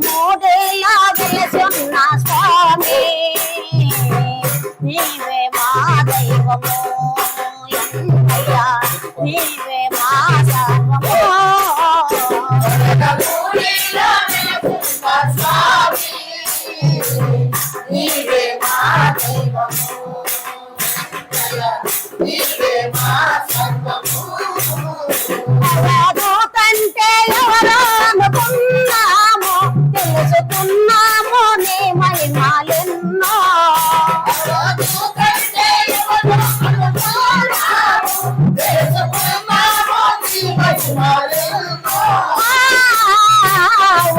మూడేళ్ళ వెలసున్న స్వామి నీవే మా దైవము ఎంతయ్యా నీవే మా సర్వము మూడేళ్ళ వెలసున్న స్వామి నీవే మా దైవము నీవే మా సర్వము కంటే ఎవరో అనుకున్నామో తెలుసుకున్నామో నీ మహిమాలెన్నో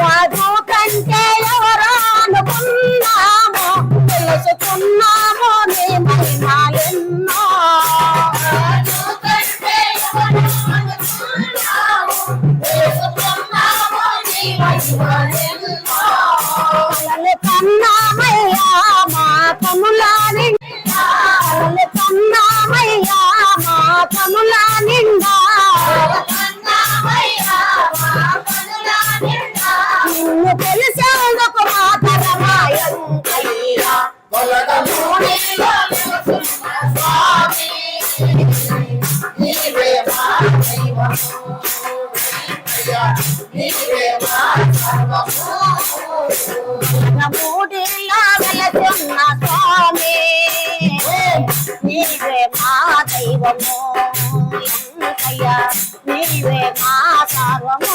వాడు కంటే ఎవరో అనుకున్నామో తెలుసుకున్నామో నీ మహిమాలెన్నో కన్నామయ్యా మా కనులా నిండా కన్నామయ్యా మా కనులా నిండా నిన్ను తెలిసేందుకు మాతరమాయ్యా మూడిలా వెలసున్న స్వామి నీవే మా దైవము ఎంతయ్యా నీవే మా సర్వము మూడిలా వెలసున్న స్వామి నీవే మా దైవము ఎంతయ్యా నీవే మా సర్వము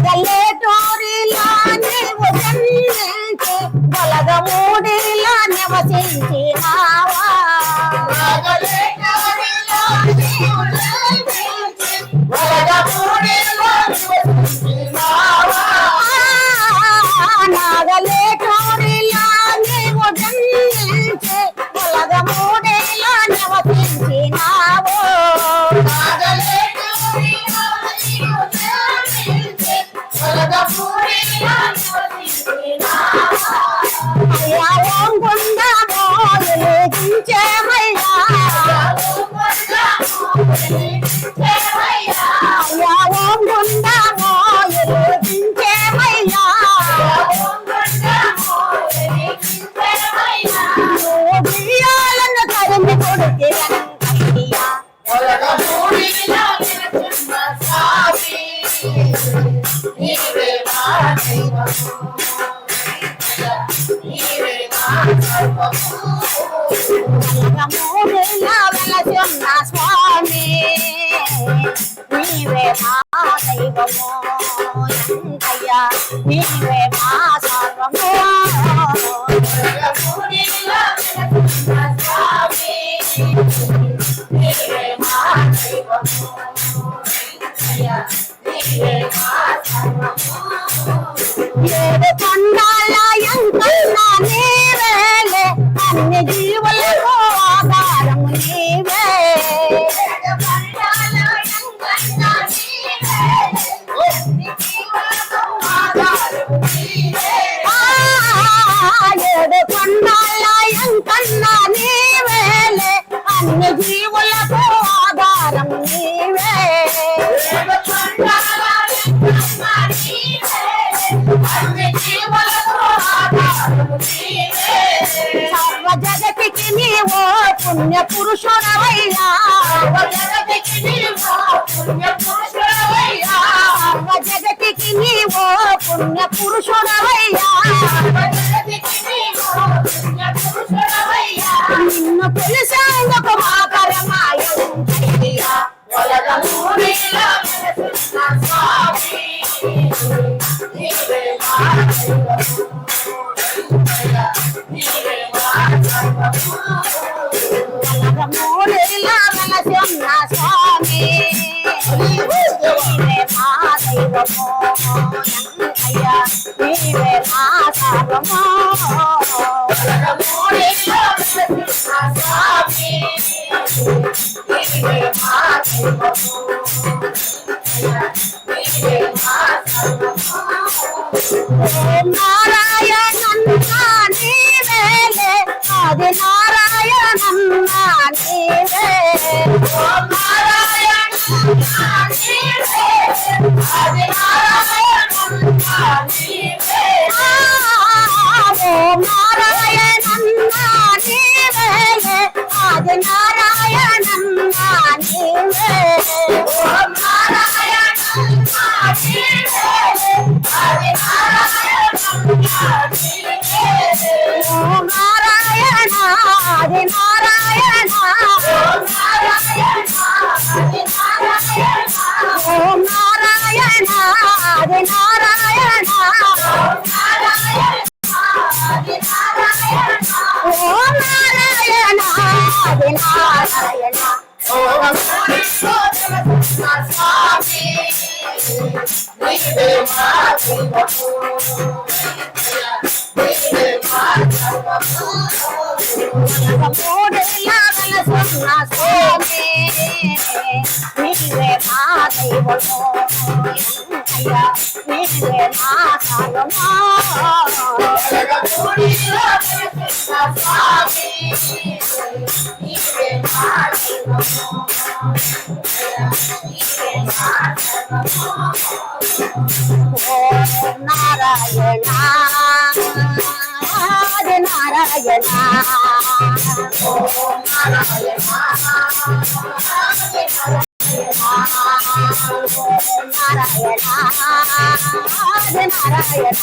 నాగలేటూరిలా నీవు జన్మించి గలగమూడిలా నివసించినావా నాగలేటూరిలా నీవు జన్మించి గలగమూడిలా నివసించినావా నాగలేటూరిలా నీవు జన్మించి గలగమూడిలా నివసించినావో అయ్యా ఓం గుండమో వెలిగించేమయ్యా అయ్యా ఓం గుండమో వెలిగించేమయ్యా బియ్యాలను తరిమి కొడితే మూడిలా వెలసున్న స్వామి నీవే మా దైవము ఎంతయ్యా నీవే మా సర్వము మూడిలా వెలసున్న స్వామి నీవే మా దైవము ఎంతయ్యా నీవే మా సర్వము ఏడు కొండాల ఎంకన్నా నీవేలే అన్ని జీవులకు ఆధారము నీవే ఏడు కొండాల ఎంకన్నా నీవేలే అన్ని జీవులకు ఆధారము నీవే ఏడు కొండాల ఎంకన్నా నీవేలే అన్ని జీవులకు ఆధారము నీవే ఏడు కొండాల ఎంకన్నా సర్వ జగతికి నీవో పుణ్య పురుషుడవయ్యా సర్వ జగతికి నీవో పుణ్య పురుషుడవయ్యా నిన్ను తెలిసేందుకు మా పరమాయ్యా మూడిలా వెలసున్న స్వామి నీవే మా దైవము ఎంతయ్యా నీవే మా సర్వము మూడిలా వెలసున్న స్వామి నీవే మా దైవము నారాయణ ఓం నారాయణ ఆది నారాయణ ఓం నారాయణ ఆది నారాయణ ఓం నారాయణ ఆది నారాయణ సున్న స్వామి నీవే మా దైవము అయ్యా నీవే మా సాయమా ఓం నారాయణ ఆది నారాయణ ఓం నారాయణ నారాయణ ఆది నారాయణ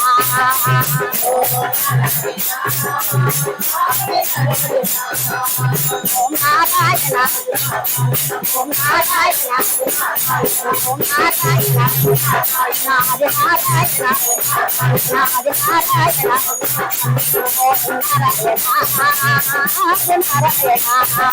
ఓం నారాయణ ఓం నారాయణ ఓం నారాయణ నాది నారాయణ నాది నారాయణ ఓం నారాయణ ఆది నారాయణ